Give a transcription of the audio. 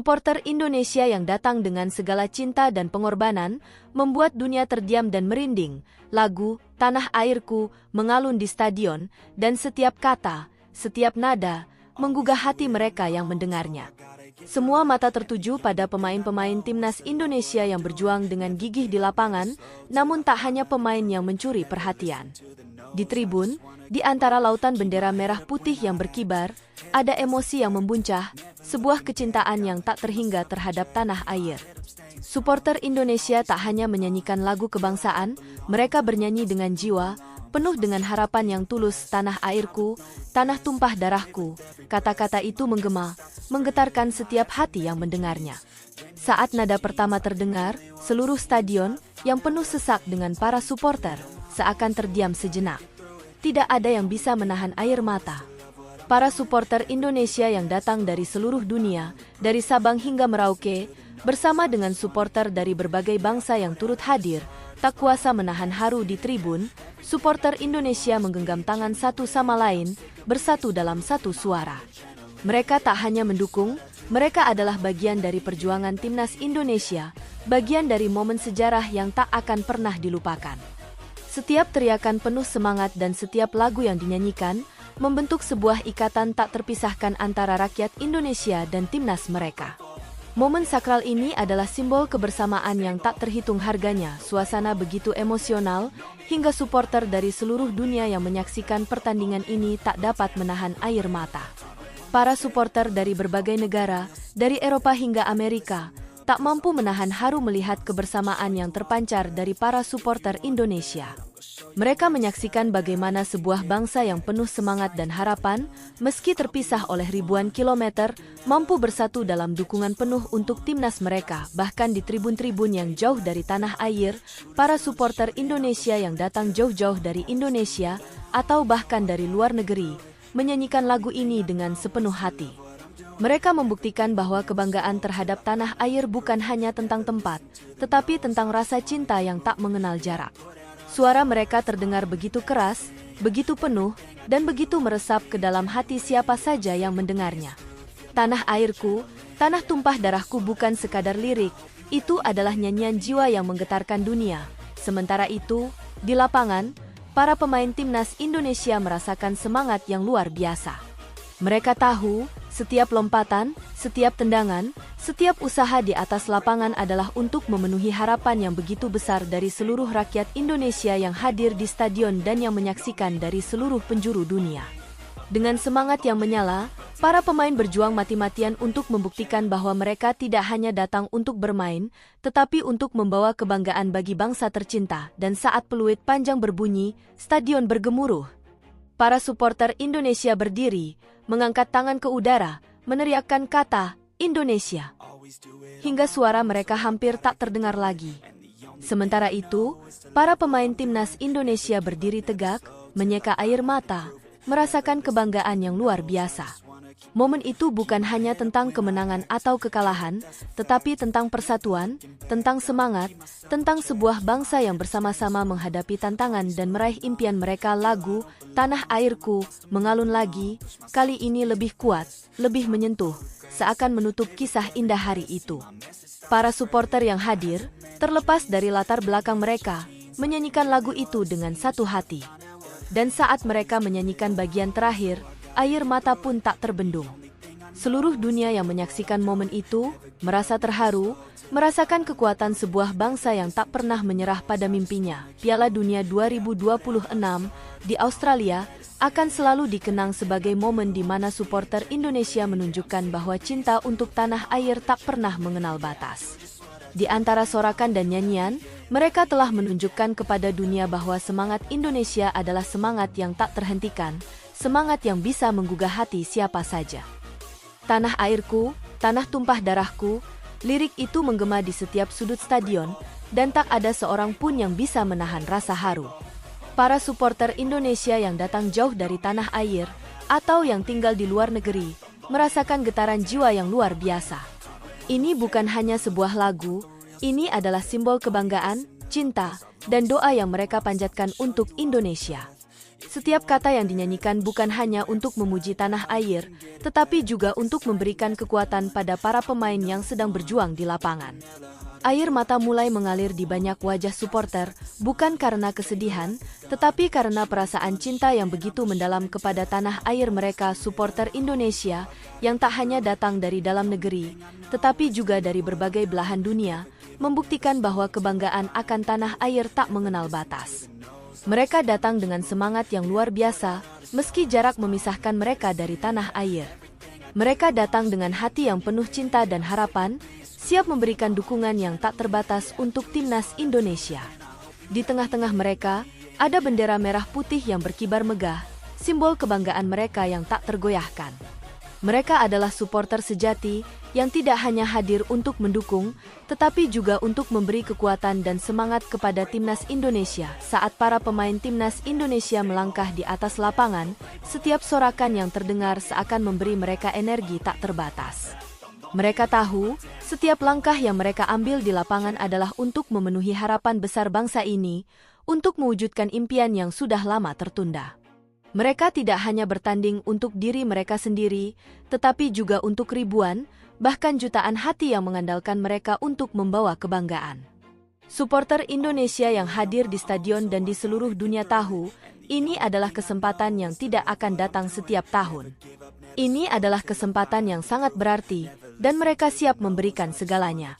Supporter Indonesia yang datang dengan segala cinta dan pengorbanan membuat dunia terdiam dan merinding. Lagu "Tanah Airku" mengalun di stadion, dan setiap kata, setiap nada menggugah hati mereka yang mendengarnya. Semua mata tertuju pada pemain-pemain timnas Indonesia yang berjuang dengan gigih di lapangan, namun tak hanya pemain yang mencuri perhatian. Di tribun, di antara lautan bendera merah putih yang berkibar, ada emosi yang membuncah, sebuah kecintaan yang tak terhingga terhadap tanah air. Supporter Indonesia tak hanya menyanyikan lagu kebangsaan, mereka bernyanyi dengan jiwa, penuh dengan harapan yang tulus. Tanah airku, tanah tumpah darahku. Kata-kata itu menggema, menggetarkan setiap hati yang mendengarnya. Saat nada pertama terdengar, seluruh stadion yang penuh sesak dengan para supporter seakan terdiam sejenak. Tidak ada yang bisa menahan air mata. Para supporter Indonesia yang datang dari seluruh dunia, dari Sabang hingga Merauke, bersama dengan supporter dari berbagai bangsa yang turut hadir, tak kuasa menahan haru di tribun. Supporter Indonesia menggenggam tangan satu sama lain, bersatu dalam satu suara. Mereka tak hanya mendukung, mereka adalah bagian dari perjuangan timnas Indonesia, bagian dari momen sejarah yang tak akan pernah dilupakan. Setiap teriakan penuh semangat dan setiap lagu yang dinyanyikan membentuk sebuah ikatan tak terpisahkan antara rakyat Indonesia dan timnas mereka. Momen sakral ini adalah simbol kebersamaan yang tak terhitung harganya. Suasana begitu emosional, hingga supporter dari seluruh dunia yang menyaksikan pertandingan ini tak dapat menahan air mata. Para supporter dari berbagai negara, dari Eropa hingga Amerika, tak mampu menahan haru melihat kebersamaan yang terpancar dari para supporter Indonesia. Mereka menyaksikan bagaimana sebuah bangsa yang penuh semangat dan harapan, meski terpisah oleh ribuan kilometer, mampu bersatu dalam dukungan penuh untuk timnas mereka. Bahkan di tribun-tribun yang jauh dari tanah air, para supporter Indonesia yang datang jauh-jauh dari Indonesia, atau bahkan dari luar negeri, menyanyikan lagu ini dengan sepenuh hati. Mereka membuktikan bahwa kebanggaan terhadap tanah air bukan hanya tentang tempat, tetapi tentang rasa cinta yang tak mengenal jarak. Suara mereka terdengar begitu keras, begitu penuh, dan begitu meresap ke dalam hati siapa saja yang mendengarnya. Tanah airku, tanah tumpah darahku bukan sekadar lirik, itu adalah nyanyian jiwa yang menggetarkan dunia. Sementara itu, di lapangan, para pemain timnas Indonesia merasakan semangat yang luar biasa. Mereka tahu, setiap lompatan, setiap tendangan, setiap usaha di atas lapangan adalah untuk memenuhi harapan yang begitu besar dari seluruh rakyat Indonesia yang hadir di stadion dan yang menyaksikan dari seluruh penjuru dunia. Dengan semangat yang menyala, para pemain berjuang mati-matian untuk membuktikan bahwa mereka tidak hanya datang untuk bermain, tetapi untuk membawa kebanggaan bagi bangsa tercinta. Dan saat peluit panjang berbunyi, stadion bergemuruh. Para supporter Indonesia berdiri, mengangkat tangan ke udara, meneriakkan kata Indonesia, hingga suara mereka hampir tak terdengar lagi. Sementara itu, para pemain timnas Indonesia berdiri tegak, menyeka air mata, merasakan kebanggaan yang luar biasa. Momen itu bukan hanya tentang kemenangan atau kekalahan, tetapi tentang persatuan, tentang semangat, tentang sebuah bangsa yang bersama-sama menghadapi tantangan dan meraih impian mereka. Lagu "Tanah Airku" mengalun lagi, kali ini lebih kuat, lebih menyentuh, seakan menutup kisah indah hari itu. Para supporter yang hadir, terlepas dari latar belakang mereka, menyanyikan lagu itu dengan satu hati. Dan saat mereka menyanyikan bagian terakhir, air mata pun tak terbendung. Seluruh dunia yang menyaksikan momen itu merasa terharu, merasakan kekuatan sebuah bangsa yang tak pernah menyerah pada mimpinya. Piala Dunia 2026 di Australia akan selalu dikenang sebagai momen di mana supporter Indonesia menunjukkan bahwa cinta untuk tanah air tak pernah mengenal batas. Di antara sorakan dan nyanyian, mereka telah menunjukkan kepada dunia bahwa semangat Indonesia adalah semangat yang tak terhentikan, semangat yang bisa menggugah hati siapa saja. Tanah airku, tanah tumpah darahku, lirik itu menggema di setiap sudut stadion, dan tak ada seorang pun yang bisa menahan rasa haru. Para supporter Indonesia yang datang jauh dari tanah air, atau yang tinggal di luar negeri, merasakan getaran jiwa yang luar biasa. Ini bukan hanya sebuah lagu, ini adalah simbol kebanggaan, cinta, dan doa yang mereka panjatkan untuk Indonesia. Setiap kata yang dinyanyikan bukan hanya untuk memuji tanah air, tetapi juga untuk memberikan kekuatan pada para pemain yang sedang berjuang di lapangan. Air mata mulai mengalir di banyak wajah supporter, bukan karena kesedihan, tetapi karena perasaan cinta yang begitu mendalam kepada tanah air mereka. Supporter Indonesia yang tak hanya datang dari dalam negeri, tetapi juga dari berbagai belahan dunia, membuktikan bahwa kebanggaan akan tanah air tak mengenal batas. Mereka datang dengan semangat yang luar biasa, meski jarak memisahkan mereka dari tanah air. Mereka datang dengan hati yang penuh cinta dan harapan, siap memberikan dukungan yang tak terbatas untuk timnas Indonesia. Di tengah-tengah mereka, ada bendera merah putih yang berkibar megah, simbol kebanggaan mereka yang tak tergoyahkan. Mereka adalah supporter sejati yang tidak hanya hadir untuk mendukung, tetapi juga untuk memberi kekuatan dan semangat kepada timnas Indonesia. Saat para pemain timnas Indonesia melangkah di atas lapangan, setiap sorakan yang terdengar seakan memberi mereka energi tak terbatas. Mereka tahu, setiap langkah yang mereka ambil di lapangan adalah untuk memenuhi harapan besar bangsa ini, untuk mewujudkan impian yang sudah lama tertunda. Mereka tidak hanya bertanding untuk diri mereka sendiri, tetapi juga untuk ribuan, bahkan jutaan hati yang mengandalkan mereka untuk membawa kebanggaan. Supporter Indonesia yang hadir di stadion dan di seluruh dunia tahu, ini adalah kesempatan yang tidak akan datang setiap tahun. Ini adalah kesempatan yang sangat berarti, dan mereka siap memberikan segalanya.